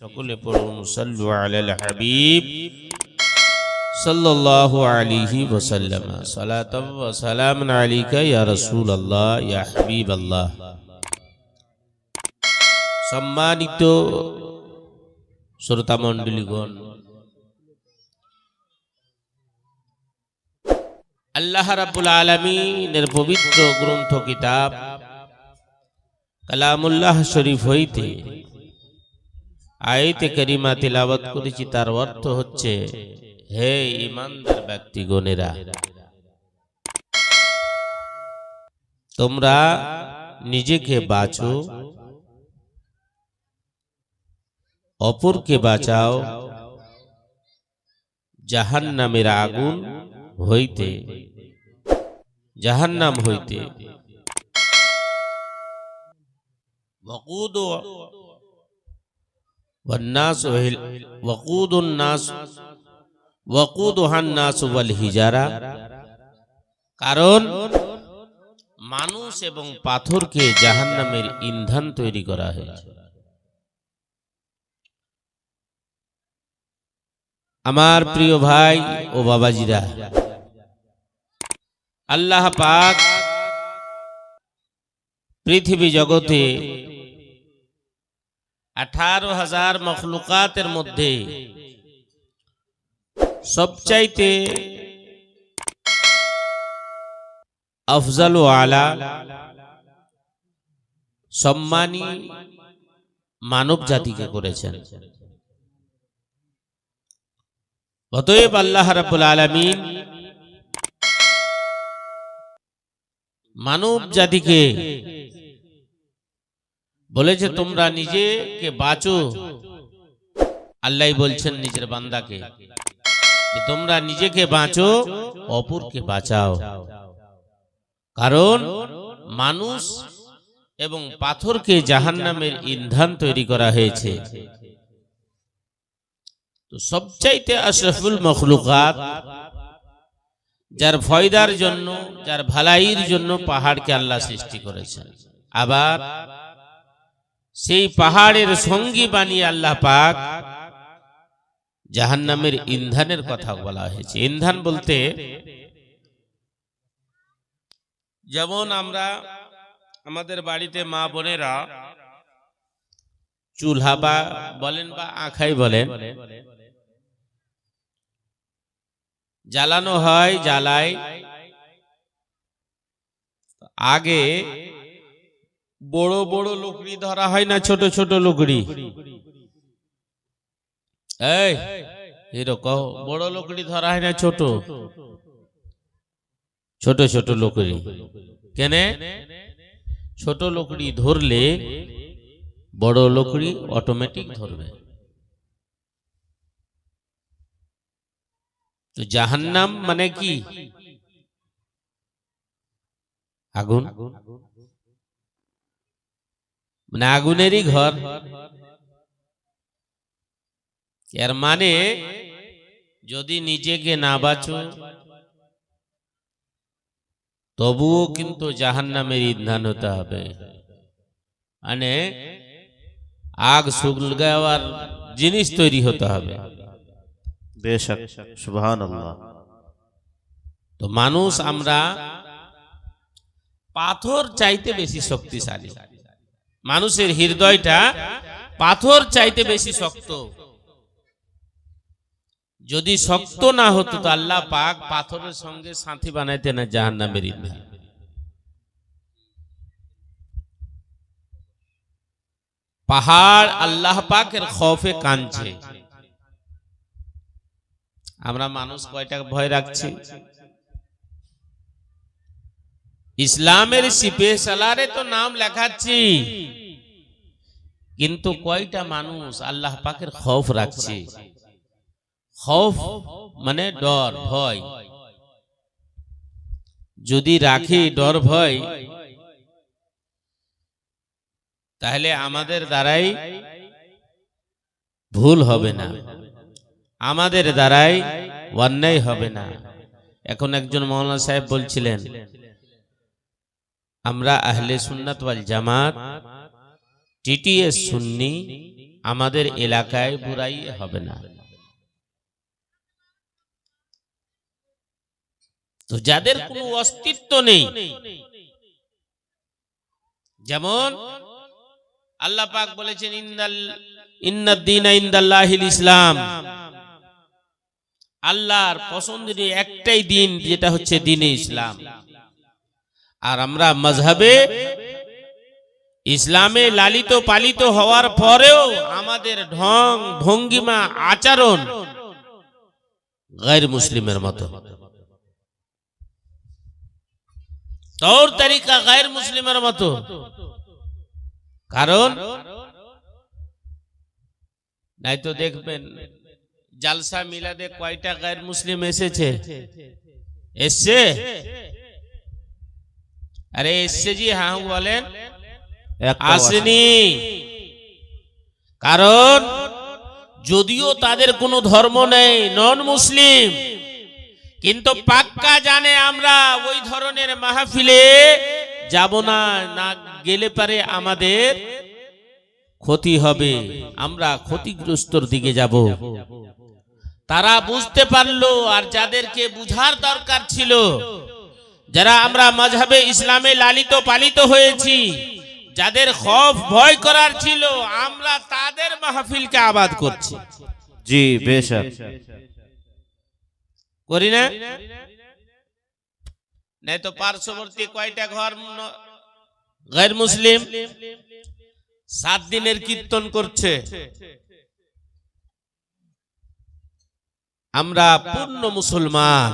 সকলে পড়ুন সাল্লু আলাল হাবিব সাল্লাল্লাহু আলাইহি ওয়াসাল্লাম। সালাতাম ওয়া সালামুন আলাইকা ইয়া রাসূলুল্লাহ ইয়া হাবিবাল্লাহ। সম্মানিত শ্রোতা মণ্ডলীগণ, আল্লাহ রাব্বুল আলামিনের পবিত্র গ্রন্থ কিতাব কালামুল্লাহ শরীফ হইতে আয়াতে কারিমা তিলাওয়াত করেছি। তার অর্থ হচ্ছে, হে ঈমানদার ব্যক্তিগণেরা, তোমরা নিজেকে বাঁচো, অপরকে বাঁচাও জাহান্নামের আগুন হইতে, জাহান্নাম হইতে। কারণ মানুষ এবং পাথরকে জাহান্নামের ইন্ধন তৈরি করা হয়েছে। আমার প্রিয় ভাই ও বাবাজিরা, আল্লাহ পাক পৃথিবী জগতে 18,000 মখলুকাতের মধ্যে সবচাইতে আফজাল ও আলা সম্মানী মানব জাতিকে করেছেন। অতএব আল্লাহ রাব্বুল আলামিন মানব জাতিকে বলেছে, তোমরা নিজেকে বাঁচো। আল্লাহ বলছেন নিজের বান্দাকে, তোমরা নিজেকে বাঁচো, অপরকে বাঁচাও। কারণ মানুষ এবং পাথরকে জাহান্নামের ইন্ধন তৈরি করা হয়েছে। তো সবচাইতে আশরাফুল মখলুকাত, যার ফয়দার জন্য, যার ভালাইয়ের জন্য পাহাড়কে আল্লাহ সৃষ্টি করেছেন। আবার সেই পাহাড়ের সঙ্গী বানিয়ে আল্লাহ পাক জাহান্নামের ইন্ধনের কথা বলা হয়েছে। ইন্ধন বলতে যেমন আমরা আমাদের বাড়িতে মা বোনেরা চুলহা বা বলেন বা আখাই বলেন, জ্বালানো হয়, জ্বালায়। আগে বড় বড় লকড়ি ধরা হয় না, ছোট ছোট লকড়ি? এই এরকম বড় লকড়ি ধরা হয় না, ছোট ছোট ছোট লকড়ি। কেন? ছোট লকড়ি ধরলে বড় লকড়ি অটোমেটিক ধরবে। তো জাহান্নাম মানে কি? আগুন, মানে আগুনেরই ঘর। এর মানে যদি নিজেকে না বাঁচো, তবুও কিন্তু জাহান্নামের ইন্ধন হতে হবে। মানে আগ সুলগাওয়ার জিনিস তৈরি হতে হবে। বেশক, সুবহানাল্লাহ। তো মানুষ আমরা পাথর চাইতে বেশি শক্তিশালী। মানুষের হৃদয়টা পাথর চাইতে বেশি শক্ত। যদি শক্ত না হতো তো আল্লাহ পাক পাথরের সঙ্গে সাথী বানাইতে না জাহান্নামের ইন্ধন। পাহাড় আল্লাহ পাকের খৌফে কাঁদছে। আমরা মানুষ কয়টা ভয় রাখছি? ইসলামের সিপে সালারে তো নাম লেখাচ্ছি, কিন্তু কয়টা মানুষ আল্লাহ পাকের খৌফ রাখছে? খৌফ মানে ডর, ভয়। যদি রাখি ডর ভয়, তাহলে আমাদের দ্বারাই ভুল হবে না, আমাদের দ্বারাই অন্যায় হবে না। এখন একজন মাওলানা সাহেব বলছিলেন, আমরা আহলে সুন্নাত ওয়াল জামাত টিটিএস সুন্নি আমাদের এলাকায় বুড়াই হবে না। তো যাদের কোনো অস্তিত্ব নেই, যেমন আল্লাহ পাক বলেছেন ইন্নাদ দীনা ইনদাল্লাহিল ইসলাম, আল্লাহর পছন্দের একটাই দিন, যেটা হচ্ছে দ্বীনে ইসলাম। আর আমরা মাযহাবে ইসলামে লালিত পালিত হওয়ার পরেও আমাদের ঢং ভঙ্গিমা আচরণ গায়র মুসলিমের মতো, তৌর তরিকা গায়র মুসলিমের মতো। কারণ নাই তো দেখবেন জালসা মিলাদে কয়টা গায়র মুসলিম এসেছে? এসছে? আরে এসছে জি, হ্যাঁ বলেন। আসেনি। কারণ যদিও তাদের কোনো ধর্ম নেই, নন মুসলিম, কিন্তু পাক্কা জানে আমরা ওই ধরনের মাহফিলে যাব না, না গেলে পারে আমাদের ক্ষতি হবে, আমরা ক্ষতিগ্রস্তর দিকে যাব। তারা বুঝতে পারলো। আর যাদেরকে বুঝার দরকার ছিল, যারা আমরা মাযহাবে ইসলামে লালিত পালিত হয়েছি, যাদের খৌফ ভয় করার ছিল, আমরা তাদের মাহফিলকে আবাদ করছি। জি বেশক করি না? নাই তো পার্শ্ববর্তী কয়টা ঘর গায়র মুসলিম 7 দিনের কীর্তন করছে। আমরা পূর্ণ মুসলমান,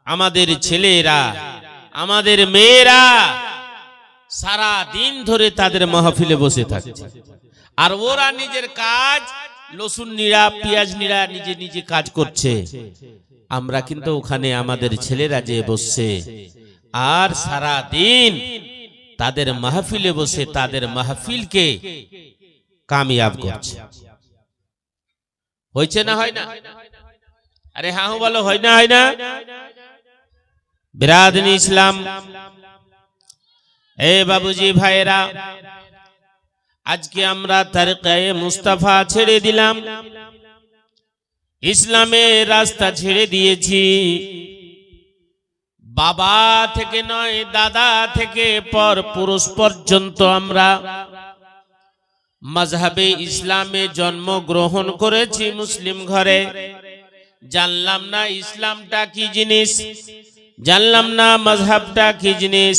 আমাদের ছেলেরা আমাদের মেয়েরা সারা দিন ধরে তাদের মাহফিলে বসে থাকছে, আর ওরা নিজের কাজ লসুন নিড়া পেঁয়াজ নিড়া নিজে নিজে কাজ করছে। আমরা কিন্তু ওখানে আমাদের ছেলেরা যে বসছে আর সারা দিন তাদের মাহফিলে বসে তাদের মাহফিলকে কামিয়াব করছে। হয়েছে না হয় না? আরে হ্যাঁ বলো, হয় না হয় না? বিরাদনী ইসলাম, এ বাবুজি ভাইরা, আজকে আমরা তরিকায়ে মুস্তাফা ছেড়ে দিলাম, ইসলামের রাস্তা ছেড়ে দিয়েছি। বাবা থেকে নয়, দাদা থেকে পর পুরুষ পর্যন্ত আমরা মাযহাবে ইসলামে জন্মগ্রহণ করেছি মুসলিম ঘরে। জানলাম না ইসলামটা কি জিনিস, জানলাম না মাযহাবটা কি জিনিস।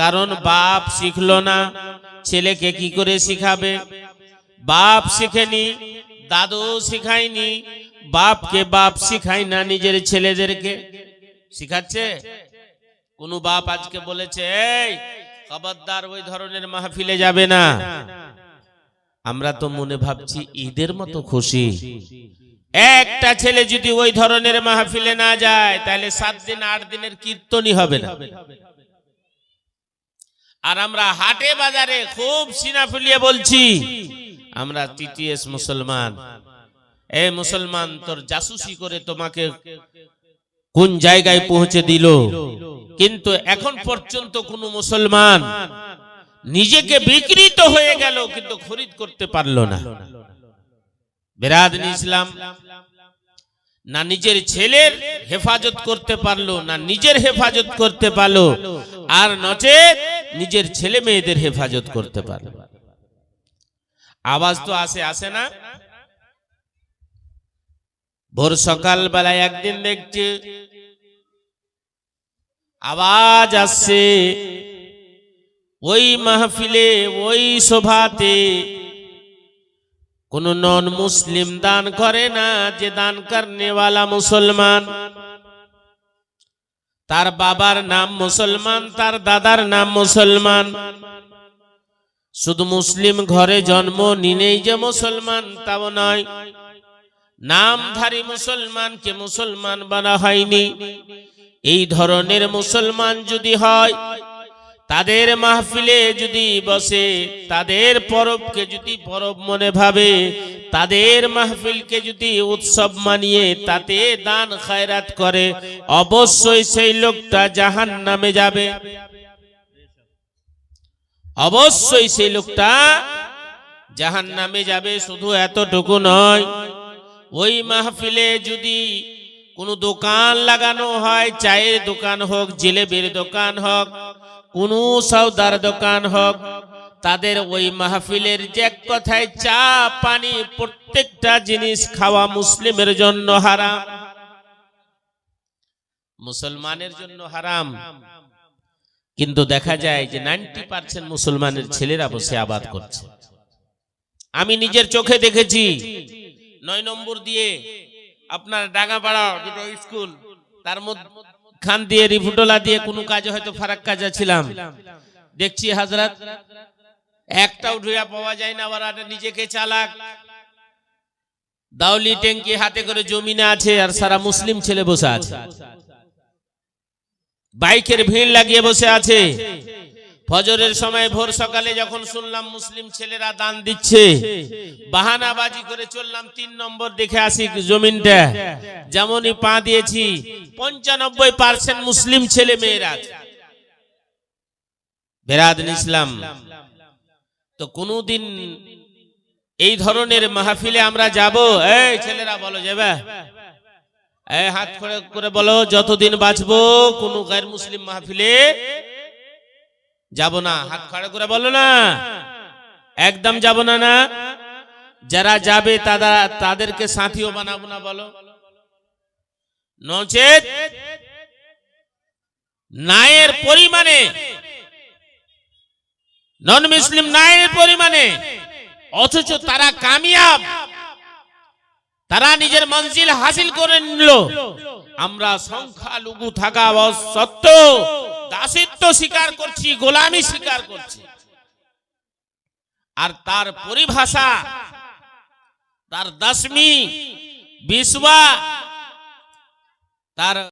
কারণ বাপ শিখলো না, ছেলেকে কি করে শিখাবে? বাপ শিখেনি, দাদু শিখায়নি, বাপকে বাপ শিখায় না নিজের ছেলেদেরকে। শিখাচ্ছে? কোন বাপ আজকে বলেছে এই খবরদার ওই ধরনের মাহফিলে যাবে না? আমরা তো মনে ভাবছি ঈদের মতো খুশি। একটা ছেলে যদি ওই ধরনের মাহফিলে না যায়, তাহলে 7 দিন 8 দিনের কীর্তনই হবে না। আর আমরা হাটে বাজারে খুব সিনা ফুলিয়ে বলছি আমরা টিটিএস মুসলমান। এই মুসলমান, তোর জাসুসি করে তোমাকে কোন জায়গায় পৌঁছে দিল, কিন্তু এখন পর্যন্ত কোন মুসলমান নিজেকে বিকৃত হয়ে গেল কিন্তু খরিদ করতে পারলো না। বিরাদনী ইসলাম, না নিজের ছেলের হেফাজত করতে পারলো, না নিজের হেফাজত করতে পারলো, আর নচেত নিজের ছেলে মেয়েদের হেফাজত করতে পারলো। আওয়াজ তো আসে না? ভোর সকাল বেলায় একদিন দেখছি আওয়াজ আসছে, ওই মাহফিলে ওই সভাতে কোন নন মুসলিম দান করে না, যে দান করনেওয়ালা মুসলমান, তার বাবার নাম মুসলমান, তার দাদার নাম মুসলমান। শুধু মুসলিম ঘরে জন্ম নিলেই যে মুসলমান তাও নয়, নামধারী মুসলমানকে মুসলমান বানা হয়নি। এই ধরনের মুসলমান যদি হয়, তাদের মাহফিলে যদি বসে, তাদের পরবকে যদি পরব মনে ভাবে, তাদের মাহফিলকে যদি উৎসব মানিয়ে তাতে দান খায়রাত করে, অবশ্যই সেই লোকটা জাহান্নামে যাবে। অবশ্যই সেই লোকটা জাহান্নামে যাবে। শুধু এতটুকু নয়, ওই মাহফিলে যদি কোনো দোকান লাগানো হয়, চায়ের দোকান হোক, জিলেবির দোকান হোক, কোনো সওদার দোকান হোক, তাদের ওই মাহফিলের যে এক কথায় চা পানি প্রত্যেকটা জিনিস খাওয়া মুসলিমের জন্য হারাম, মুসলমানের জন্য হারাম। কিন্তু দেখা যায় যে 90% মুসলমানের ছেলেরা বসে আবাদ করছে। আমি নিজের চোখে দেখেছি 9 নম্বর দিয়ে আপনার ডাঙ্গাপাড়া দুটো স্কুল, তার মধ্যে খান দিয়ে রিফুটোলা দিয়ে কোনো কাজে হয়তো ফারাক্কা যাচ্ছিলাম, দেখছি হাজরাত একটাও ঢুয়া পাওয়া যায় না। আবার নিজেকে চালাক, দাউলি ট্যাঙ্কি হাতে করে জমিনে আছে আর সারা মুসলিম ছেলে বসে আছে, বাইকের ভিড় লাগিয়ে বসে আছে। ফজরের সময় ভোর সকালে যখন শুনলাম মুসলিম ছেলেরা দান দিচ্ছে, বাহানাবাজি করে চললাম 3 নম্বর দেখে আসি জমিনটা। যেমনই পা দিয়েছি 95% মুসলিম ছেলে মেয়েরা আছে। বেরাদরিন ইসলাম, তো কোনদিন এই ধরনের মাহফিলে আমরা যাব? এই ছেলেরা বলো যাবে? এই হাত করে বলো, যতদিন বাঁচবো কোনো গায়ের মুসলিম মাহফিলে যাব না। হাত খড়া করে বলো না, একদম যাব না। না, যারা যাবে তাদেরকে সাথীও বানাবো না বলো, নচেত নায়ের পরিমাণে, নন মুসলিম নায়ের পরিমাণে, অথচ তারা কামিয়াব, তারা নিজের মঞ্জিল হাসিল করে নিল। আমরা সংখ্যালঘু থাকা সত্ত্বেও দাসিত্ব স্বীকার করছি, গোলামি স্বীকার করছি। আর তার পরিভাষা, তার 10वीं 20वां